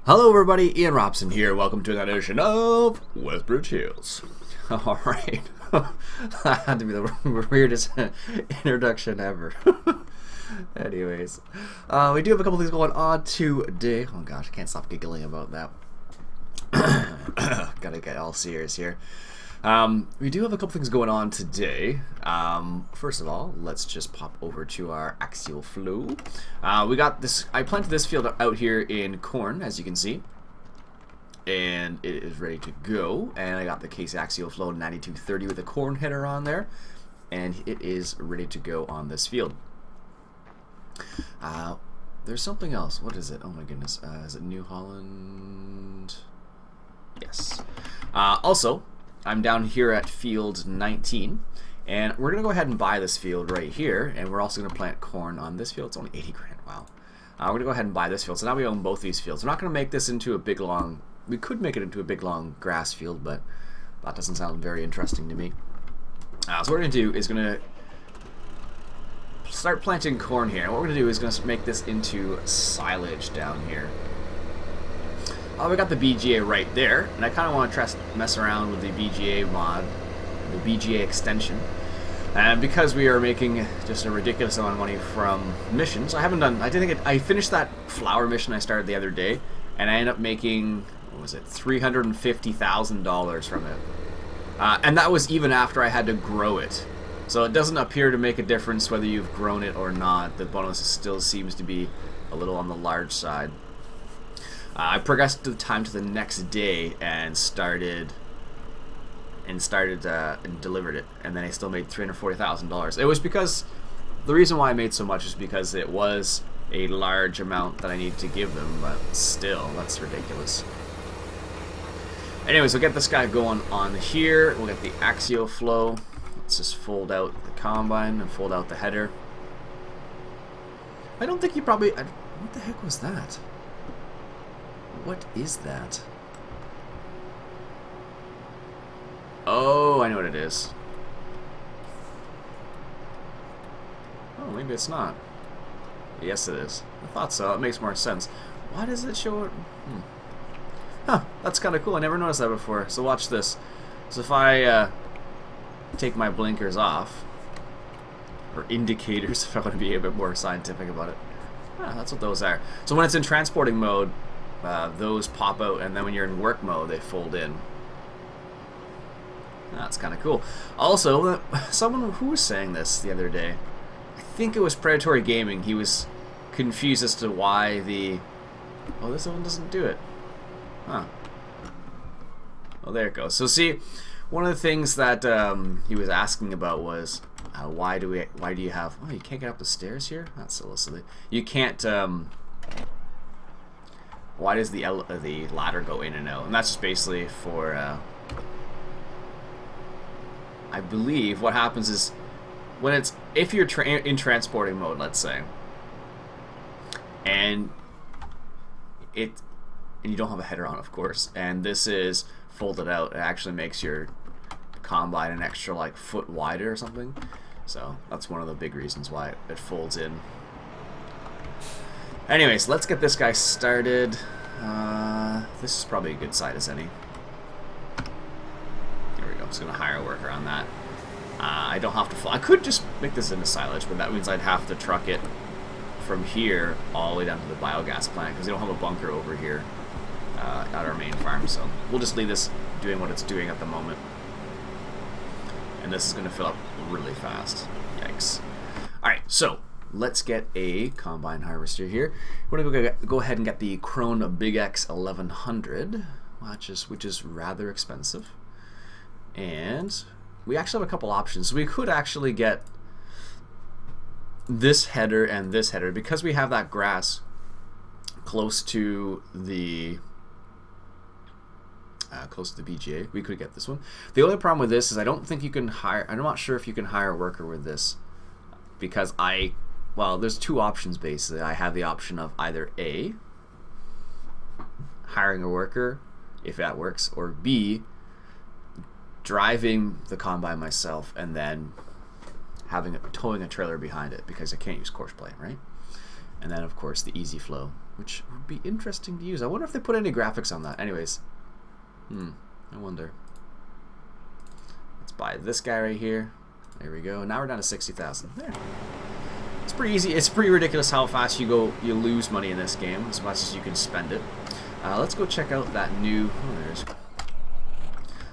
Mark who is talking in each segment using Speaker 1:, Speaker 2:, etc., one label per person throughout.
Speaker 1: Hello everybody, Iain Robson here. Welcome to another edition of Westbridge Hills. Alright. That had to be the weirdest introduction ever. Anyways. We do have a couple things going on today. Oh gosh, I can't stop giggling about that. Gotta get all serious here. We do have a couple things going on today. First of all, let's just pop over to our axial flow. We got this. I planted this field out here in corn, as you can see, and it is ready to go. And I got the case axial flow 9230 with a corn header on there, and it is ready to go on this field. There's something else. What is it? Oh my goodness. Is it New Holland? Yes. Also, I'm down here at field 19, and we're going to go ahead and buy this field right here, and we're also going to plant corn on this field. It's only 80 grand, wow. We're going to go ahead and buy this field, so now we own both these fields. We're not going to make this into a big long, we could make it into a big long grass field, but that doesn't sound very interesting to me. So what we're going to do is going to start planting corn here, and what we're going to do is going to make this into silage down here. We got the BGA right there, and I kind of want to mess around with the BGA mod, the BGA extension. And because we are making just a ridiculous amount of money from missions, I finished that flower mission I started the other day, and I ended up making, what was it, $350,000 from it. And that was even after I had to grow it. So it doesn't appear to make a difference whether you've grown it or not. The bonus still seems to be a little on the large side. I progressed the time to the next day and delivered it, and then I still made $340,000. It was because the reason why I made so much is because it was a large amount that I needed to give them, but still, that's ridiculous. Anyways, we'll get this guy going on here. We'll get the axial flow. Let's just fold out the combine and fold out the header. I don't think you probably. What the heck was that? What is that? Oh, I know what it is. Oh, maybe it's not. Yes, it is. I thought so. It makes more sense. Why does it show it? Huh, that's kind of cool. I never noticed that before. So watch this. So if I take my blinkers off, or indicators if I want to be a bit more scientific about it. That's what those are. So when it's in transporting mode, those pop out, and then when you're in work mode, they fold in. That's kind of cool. Also, someone who was saying this the other day, I think it was Predatory Gaming, he was confused as to why the... Oh, this one doesn't do it. Huh. Oh, there it goes. So see, one of the things that he was asking about was, why do you have... Oh, you can't get up the stairs here? That's so silly. You can't... Why does the ladder go in and out? And that's just basically for, I believe what happens is when it's, if you're in transporting mode, let's say, and you don't have a header on, of course, and this is folded out, it actually makes your combine an extra like foot wider or something. So that's one of the big reasons why it folds in. Anyways, let's get this guy started. This is probably a good side as any. There we go. I'm just going to hire a worker on that. I don't have to fly. I could just make this into silage, but that means I'd have to truck it from here all the way down to the biogas plant because they don't have a bunker over here at our main farm. So we'll just leave this doing what it's doing at the moment. And this is going to fill up really fast. Yikes. Alright, so let's get a combine harvester here. We're going to go ahead and get the Krone Big X 1100, which is rather expensive. And we actually have a couple options. We could actually get this header and this header because we have that grass close to the BGA. We could get this one. The only problem with this is I don't think you can hire. I'm not sure if you can hire a worker with this because well, there's two options basically. I have the option of either A, hiring a worker if that works, or B, driving the combine myself and then towing a trailer behind it because I can't use course play, right? And then, of course, the easy flow, which would be interesting to use. I wonder if they put any graphics on that. Anyways, I wonder. Let's buy this guy right here. There we go. Now we're down to 60,000. There. It's pretty easy. It's pretty ridiculous how fast you lose money in this game, as much as you can spend it. Let's go check out that new. Oh, there's.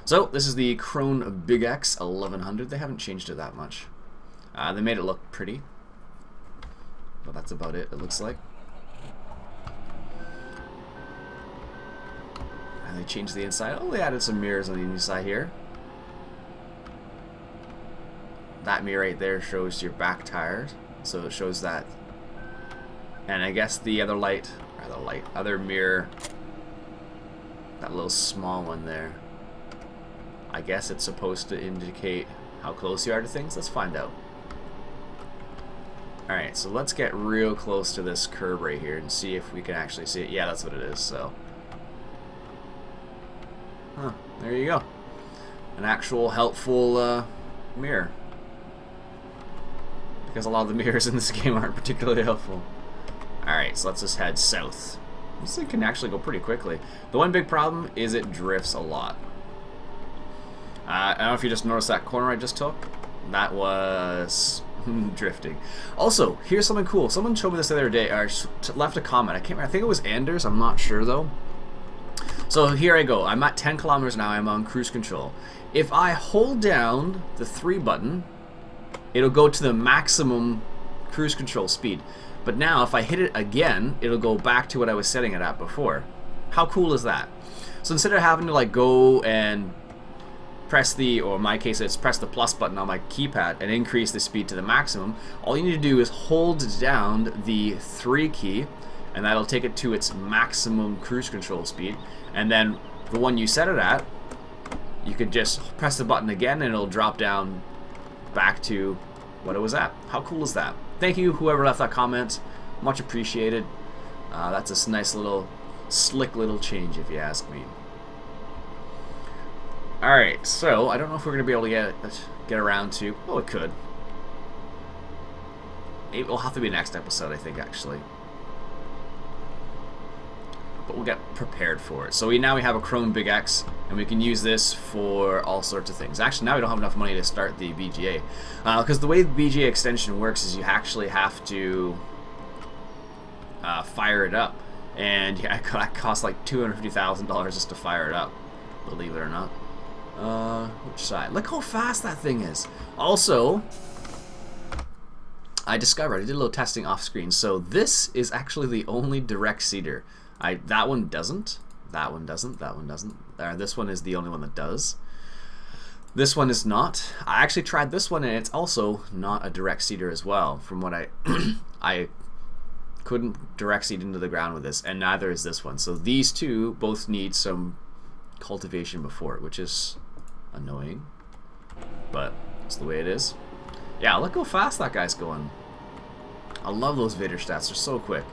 Speaker 1: So this is the Krone Big X 1100. They haven't changed it that much. They made it look pretty. But that's about it, it looks like. And they changed the inside. Oh, they added some mirrors on the inside here. That mirror right there shows your back tires. So it shows that. And I guess the other other mirror, that little small one there, I guess it's supposed to indicate how close you are to things. Let's find out. Alright, so let's get real close to this curb right here and see if we can actually see it. Yeah, that's what it is, so. Huh, there you go. An actual helpful mirror. Because a lot of the mirrors in this game aren't particularly helpful. Alright, so let's just head south. This thing can actually go pretty quickly. The one big problem is it drifts a lot. I don't know if you just noticed that corner I just took. That was drifting. Also, here's something cool. Someone showed me this the other day, or left a comment. I can't remember. I think it was Anders. I'm not sure though. So here I go. I'm at 10 kilometers now. I'm on cruise control. If I hold down the 3 button, it'll go to the maximum cruise control speed. But now if I hit it again, it'll go back to what I was setting it at before. How cool is that? So instead of having to like go and press the, or in my case it's press the plus button on my keypad and increase the speed to the maximum, all you need to do is hold down the 3 key and that'll take it to its maximum cruise control speed, and then the one you set it at, you could just press the button again and it'll drop down back to what it was at. How cool is that? Thank you whoever left that comment, much appreciated. That's a nice little slick little change if you ask me. Alright, so I don't know if we're going to be able to get around to... Oh, it could. It will have to be next episode, I think, actually. But we'll get prepared for it. So now we have a Krone Big X, and we can use this for all sorts of things. Actually, now we don't have enough money to start the BGA. Because the way the BGA extension works is you actually have to fire it up. And yeah, that costs like $250,000 just to fire it up, believe it or not. Which side? Look how fast that thing is. Also, I did a little testing off screen. So this is actually the only direct seater. That one doesn't. That one doesn't. That one doesn't. This one is the only one that does. This one is not. I actually tried this one and it's also not a direct seater as well. From what I couldn't direct seed into the ground with this, and neither is this one. So these two both need some cultivation before it, which is annoying, but it's the way it is. Yeah, look how fast that guy's going. I love those Vader stats, they're so quick.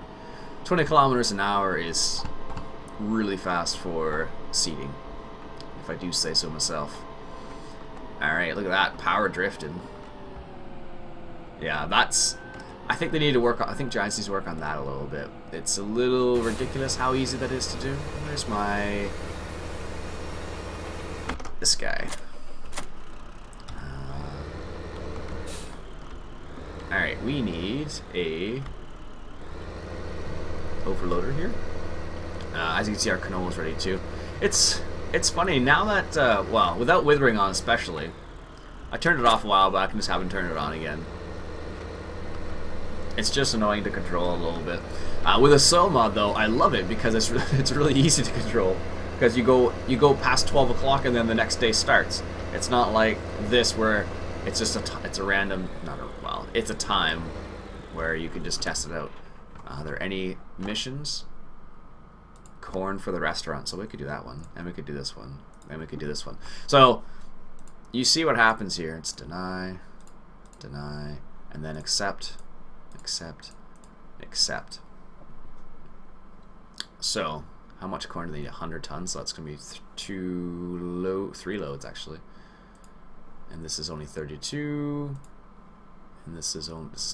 Speaker 1: 20 kilometers an hour is really fast for seeding, if I do say so myself. Alright, look at that, power drifting. Yeah, that's... I think they need to work on... I think Giants needs to work on that a little bit. It's a little ridiculous how easy that is to do. Where's my... this guy. Alright, we need a overloader here. As you can see, our canola's ready too. It's funny now that well, without withering on especially. I turned it off a while back and just haven't turned it on again. It's just annoying to control a little bit. With a soil mod though, I love it because it's really easy to control. Because you go past 12 o'clock and then the next day starts. It's not like this where it's just it's a random, well, it's a time where you can just test it out. Are there any missions? Corn for the restaurant, so we could do that one, and we could do this one, and we could do this one. So you see what happens here. It's deny, deny, and then accept, accept, accept. So how much corn do they need? 100 tons, so that's going to be 3 loads actually. And this is only 32. And this is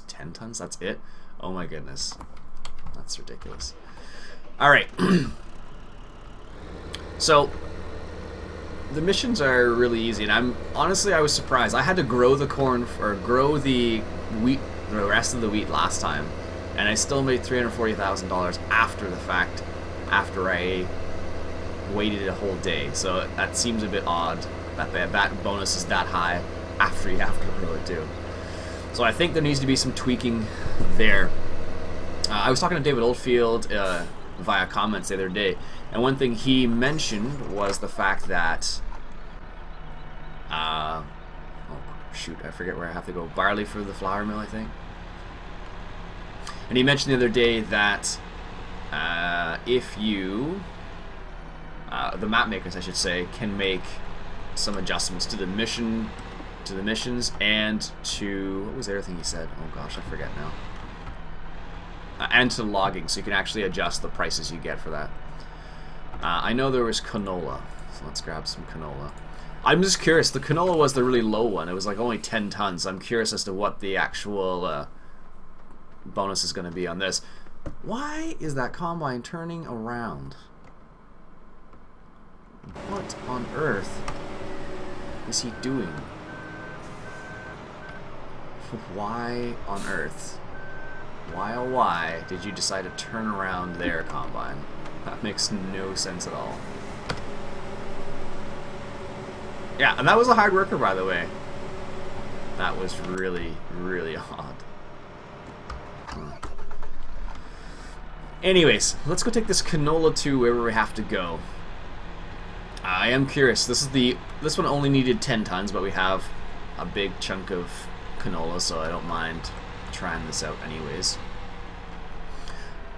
Speaker 1: 10 tons, that's it? Oh my goodness. That's ridiculous. All right. So the missions are really easy, and I was surprised. I had to grow the corn or grow the wheat, the rest of the wheat last time, and I still made $340,000 after the fact, after I waited a whole day. So that seems a bit odd that that bonus is that high after you have to grow it too. So I think there needs to be some tweaking there. I was talking to David Oldfield via comments the other day, and one thing he mentioned was the fact that oh shoot, I forget where I have to go. Barley for the flour mill, I think. And he mentioned the other day that if you the map makers, I should say, can make some adjustments to the missions, and to, what was the other thing he said? Oh gosh, I forget now. And to logging, so you can actually adjust the prices you get for that. I know there was canola, so let's grab some canola. I'm just curious, the canola was the really low one. It was like only 10 tons. I'm curious as to what the actual bonus is going to be on this. Why is that combine turning around? What on earth is he doing? Why on earth? Why oh why did you decide to turn around there, combine? That makes no sense at all. Yeah, and that was a hard worker, by the way. That was really, really odd. Anyways, let's go take this canola to wherever we have to go. I am curious. This one only needed 10 tons, but we have a big chunk of canola, so I don't mind trying this out anyways.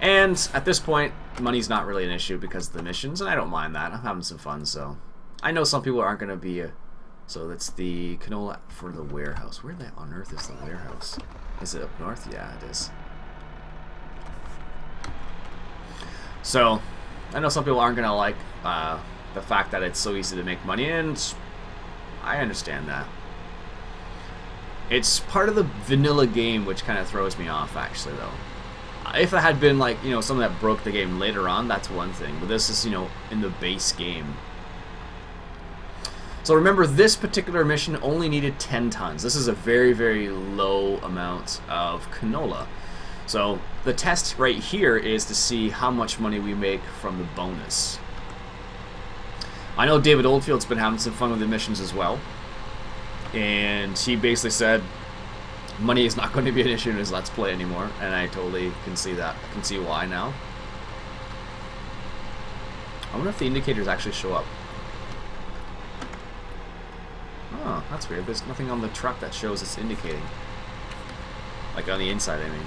Speaker 1: And at this point, money's not really an issue because of the missions, and I don't mind that. I'm having some fun, so I know some people aren't going to be so that's the canola for the warehouse. Where on earth is the warehouse? Is it up north? Yeah, it is. So I know some people aren't going to like the fact that it's so easy to make money, and I understand that. It's part of the vanilla game, which kind of throws me off, actually, though. If it had been, like, you know, something that broke the game later on, that's one thing. But this is, you know, in the base game. So remember, this particular mission only needed 10 tons. This is a very, very low amount of canola. So the test right here is to see how much money we make from the bonus. I know David Oldfield's been having some fun with the missions as well. And he basically said money is not going to be an issue in his Let's Play anymore, and I totally can see that. I can see why now. I wonder if the indicators actually show up. Oh, that's weird. There's nothing on the truck that shows it's indicating. Like on the inside, I mean.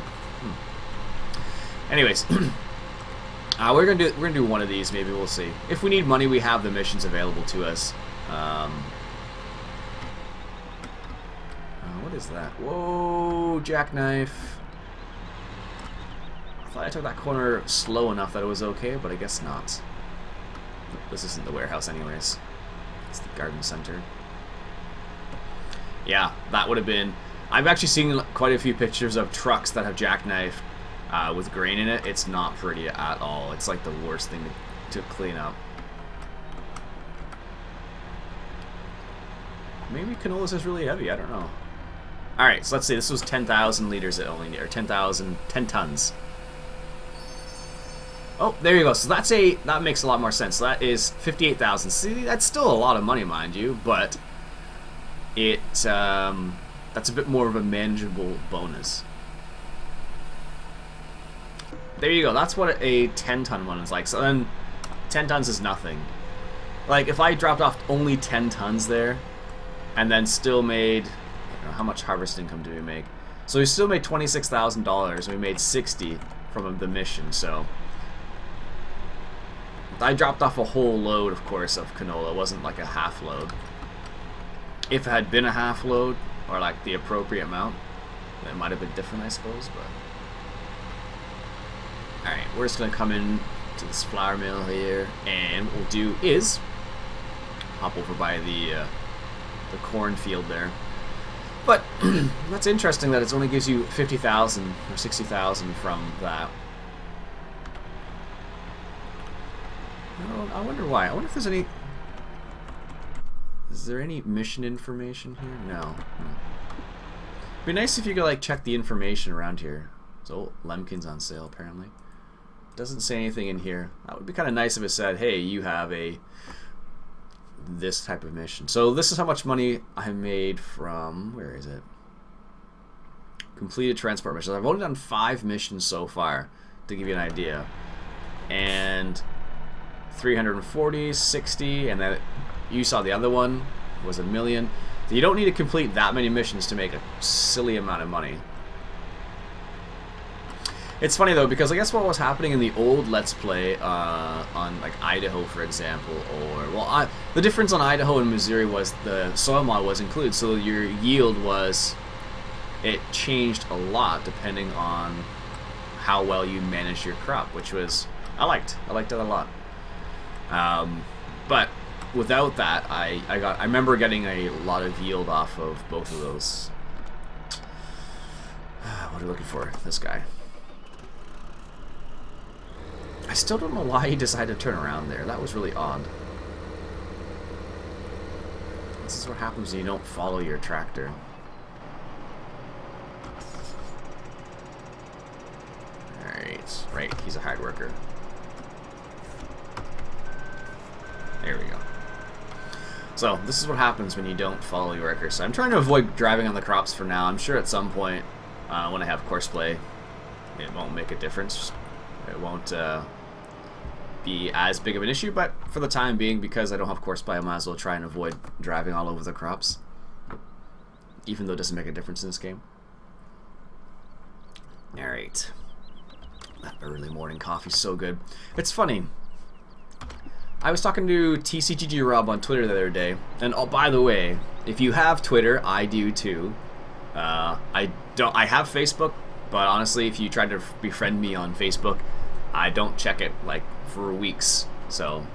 Speaker 1: Anyways, we're gonna do one of these. Maybe we'll see. If we need money, we have the missions available to us. What is that? Whoa, jackknife. I thought I took that corner slow enough that it was okay, but I guess not. This isn't the warehouse anyways. It's the garden center. Yeah, that would have been... I've actually seen quite a few pictures of trucks that have jackknife with grain in it. It's not pretty at all. It's like the worst thing to clean up. Maybe canola's is really heavy, I don't know. Alright, so let's say this was 10,000 liters it only needed, or 10 tons. Oh, there you go. So that makes a lot more sense. So that is 58,000. See, that's still a lot of money, mind you, but that's a bit more of a manageable bonus. There you go. That's what a 10-ton one is like. So then 10 tons is nothing. Like, if I dropped off only 10 tons there, and then still made... how much harvest income do we make? So we still made $26,000. We made 60 from the mission. So I dropped off a whole load, of course, of canola. It wasn't like a half load. If it had been a half load, or like the appropriate amount, then it might have been different, I suppose. But all right, we're just gonna come in to this flour mill here, and what we'll do is hop over by the cornfield there. But that's interesting that it only gives you 50,000 or 60,000 from that. I wonder why. I wonder if there's any... Is there any mission information here? No. It'd be nice if you could like check the information around here. So Lemkin's on sale apparently. Doesn't say anything in here. That would be kind of nice if it said, hey, you have this type of mission. So this is how much money I made from, where is it? Completed transport missions. I've only done 5 missions so far, to give you an idea. And 340, 60, and then you saw the other one was 1 million. So you don't need to complete that many missions to make a silly amount of money. It's funny though, because I guess what was happening in the old Let's Play on like Idaho, for example, or well, the difference on Idaho and Missouri was the soil mod was included, so your yield was, it changed a lot depending on how well you managed your crop, which was I liked it a lot. But without that, I remember getting a lot of yield off of both of those. What are you looking for? This guy. I still don't know why he decided to turn around there. That was really odd. This is what happens when you don't follow your tractor. Alright, right, he's a hard worker. There we go. So, this is what happens when you don't follow your record. So I'm trying to avoid driving on the crops for now. I'm sure at some point, when I have course play, it won't make a difference. It won't be as big of an issue, but for the time being, because I don't have course play, I might as well try and avoid driving all over the crops. Even though it doesn't make a difference in this game. Alright. That early morning coffee's so good. It's funny. I was talking to TCGG Rob on Twitter the other day, and oh, by the way, if you have Twitter, I do too. I have Facebook, but honestly, if you try to befriend me on Facebook, I don't check it like for weeks. So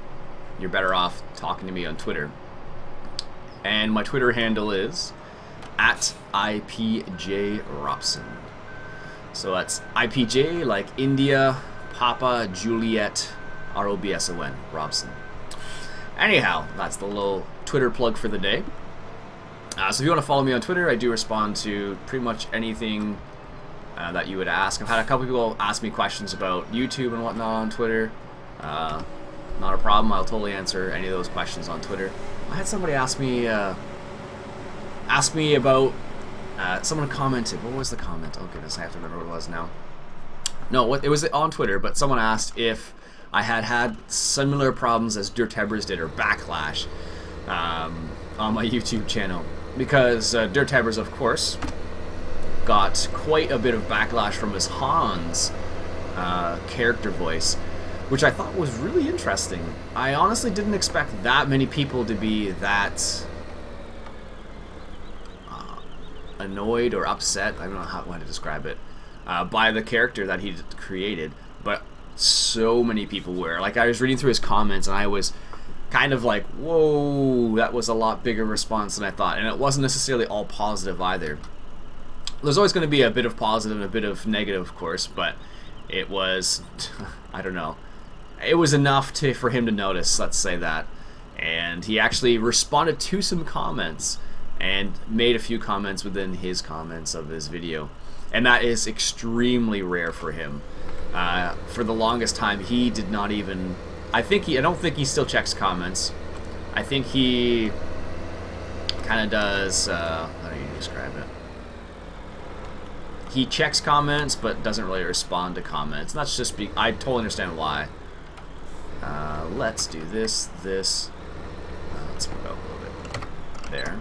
Speaker 1: you're better off talking to me on Twitter. And my Twitter handle is @IPJRobson. So that's IPJ like India, Papa, Juliet, ROBSON, Robson. Anyhow, that's the little Twitter plug for the day. So if you want to follow me on Twitter, I do respond to pretty much anything that you would ask. I've had a couple people ask me questions about YouTube and whatnot on Twitter. Not a problem. I'll totally answer any of those questions on Twitter. I had somebody ask me about. Someone commented. What was the comment? Oh goodness, I have to remember what it was now. No, it was on Twitter, but someone asked if I had similar problems as Dirt Hebbers did, or backlash, on my YouTube channel. Because Dirt Hebbers, of course, got quite a bit of backlash from his Hans character voice, which I thought was really interesting. I honestly didn't expect that many people to be that annoyed or upset, I don't know how to describe it, by the character that he created, but so many people were. Like, I was reading through his comments and I was kind of like, whoa, that was a lot bigger response than I thought, and it wasn't necessarily all positive either. There's always going to be a bit of positive and a bit of negative, of course, but it was, I don't know, it was enough for him to notice, let's say that. And he actually responded to some comments and made a few comments within his comments of his video, and that is extremely rare for him. For the longest time, he did not even, I don't think he still checks comments. I think he kind of does, how do you describe it? He checks comments, but doesn't really respond to comments. And that's just, I totally understand why. Let's do this. Let's move out a little bit. There.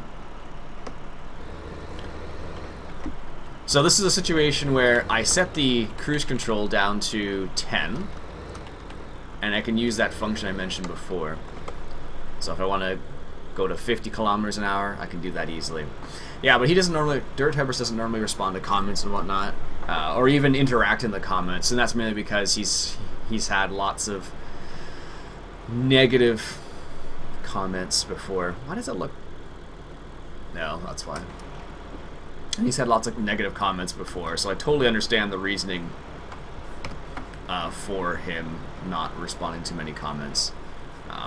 Speaker 1: So this is a situation where I set the cruise control down to 10, and I can use that function I mentioned before. So if I want to go to 50 kilometers an hour, I can do that easily. Yeah, but he doesn't normally, Dirt Hebbers doesn't normally respond to comments and whatnot, or even interact in the comments, and that's mainly because he's had lots of negative comments before. Why does it look? No, that's why. He's had lots of negative comments before, so I totally understand the reasoning for him not responding to many comments.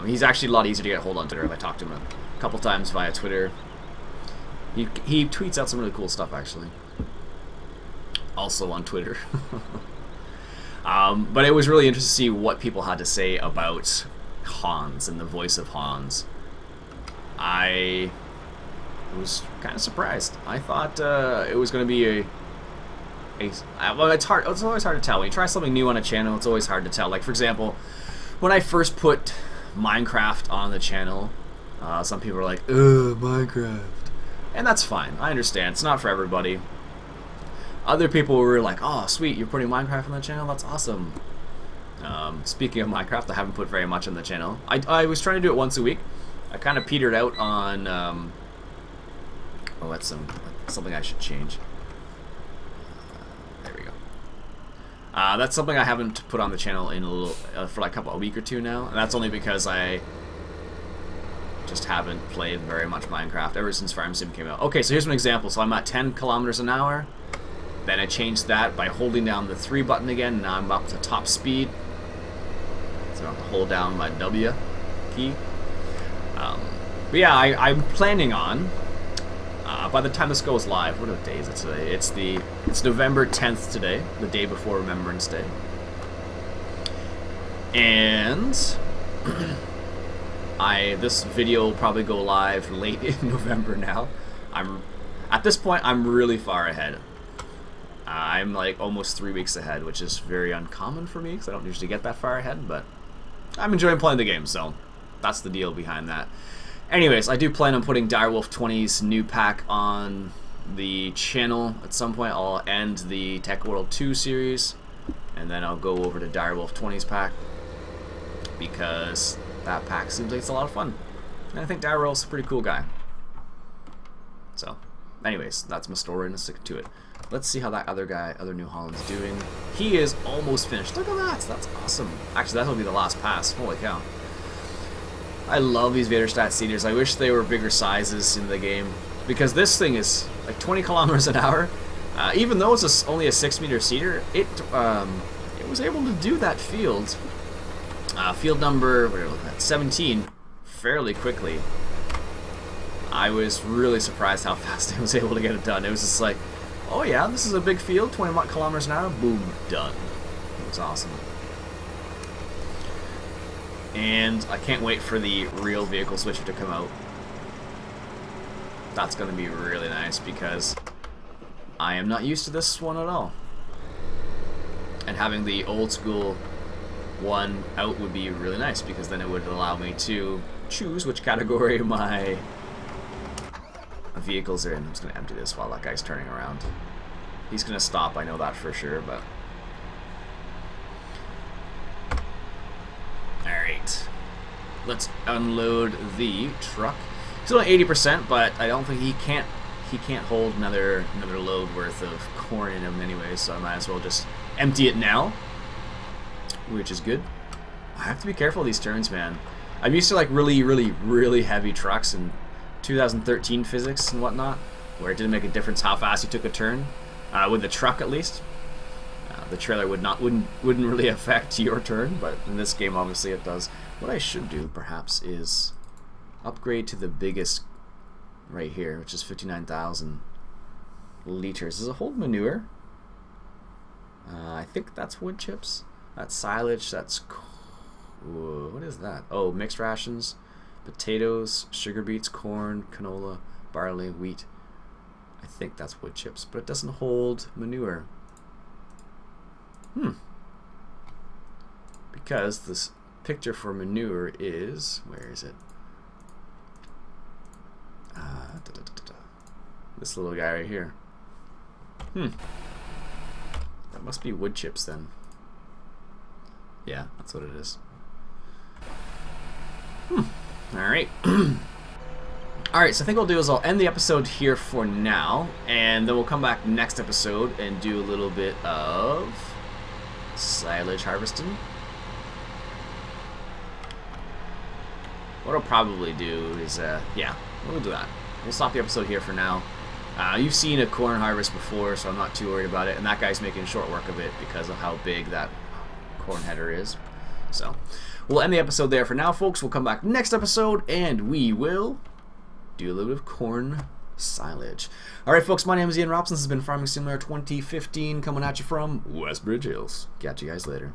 Speaker 1: He's actually a lot easier to get a hold on Twitter. I talked to him a couple times via Twitter. He tweets out some really cool stuff, actually. Also on Twitter. But it was really interesting to see what people had to say about Hans and the voice of Hans. I was kind of surprised. I thought it was going to be well, it's hard. It's always hard to tell. When you try something new on a channel, it's always hard to tell. Like, for example, when I first put Minecraft on the channel, some people were like, "Ugh, Minecraft," and that's fine. I understand. It's not for everybody. Other people were like, "Oh, sweet, you're putting Minecraft on the channel. That's awesome." Speaking of Minecraft, I haven't put very much on the channel. I was trying to do it once a week. I kind of petered out on. Oh, that's something I should change. There we go. That's something I haven't put on the channel in for like a week or two now, and that's only because I just haven't played very much Minecraft ever since Farm Sim came out. Okay, so here's an example. So I'm at 10 kilometers an hour. Then I changed that by holding down the 3 button again. And now I'm up to top speed. So I have to hold down my W key. But yeah, I'm planning on. By the time this goes live, what day is it today? It's November 10th today, the day before Remembrance Day. And this video will probably go live late in November now. At this point, I'm really far ahead. I'm like almost 3 weeks ahead, which is very uncommon for me because I don't usually get that far ahead, but I'm enjoying playing the game, so that's the deal behind that. Anyways, I do plan on putting Direwolf 20's new pack on the channel at some point. I'll end the Tech World 2 series, and then I'll go over to Direwolf 20's pack because that pack seems like it's a lot of fun. And I think Direwolf's a pretty cool guy. So, anyways, that's my story and I'll stick to it. Let's see how that other New Holland's doing. He is almost finished. Look at that. That's awesome. Actually, that'll be the last pass. Holy cow. I love these Vaderstadt seeders. I wish they were bigger sizes in the game because this thing is like 20 kilometers an hour. Even though it's only a 6-meter seeder, it was able to do that field. Field number 17 fairly quickly. I was really surprised how fast I was able to get it done. It was just like, oh yeah, this is a big field, 20 kilometers an hour, boom, done. It was awesome. And I can't wait for the real vehicle switcher to come out. That's going to be really nice because I am not used to this one at all. And having the old school one out would be really nice because then it would allow me to choose which category my vehicles are in. I'm just going to empty this while that guy's turning around. He's going to stop, I know that for sure, but... Alright. Let's unload the truck. He's only 80%, but I don't think he can't hold another load worth of corn in him anyway, so I might as well just empty it now. Which is good. I have to be careful of these turns, man. I'm used to like really heavy trucks in 2013 physics and whatnot, where it didn't make a difference how fast you took a turn. With the truck at least. The trailer wouldn't really affect your turn, but in this game obviously it does. What I should do perhaps is upgrade to the biggest right here, which is 59,000 liters. Does it hold manure? I think that's wood chips. That's silage. That's what is that? Oh, mixed rations, potatoes, sugar beets, corn, canola, barley, wheat. I think that's wood chips, but it doesn't hold manure. Because this picture for manure is, where is it? This little guy right here. That must be wood chips then. Yeah, that's what it is. Alright. Alright, so I think what I'll do is I'll end the episode here for now, and then we'll come back next episode and do a little bit of silage harvesting. What I'll probably do is, yeah, we'll do that. We'll stop the episode here for now. You've seen a corn harvest before, so I'm not too worried about it, and that guy's making short work of it because of how big that corn header is. So we'll end the episode there for now, folks. We'll come back next episode, and we will do a little bit of corn silage. Alright, folks, my name is Iain Robson. This has been Farming Simulator 2015, coming at you from Westbridge Hills. Catch you guys later.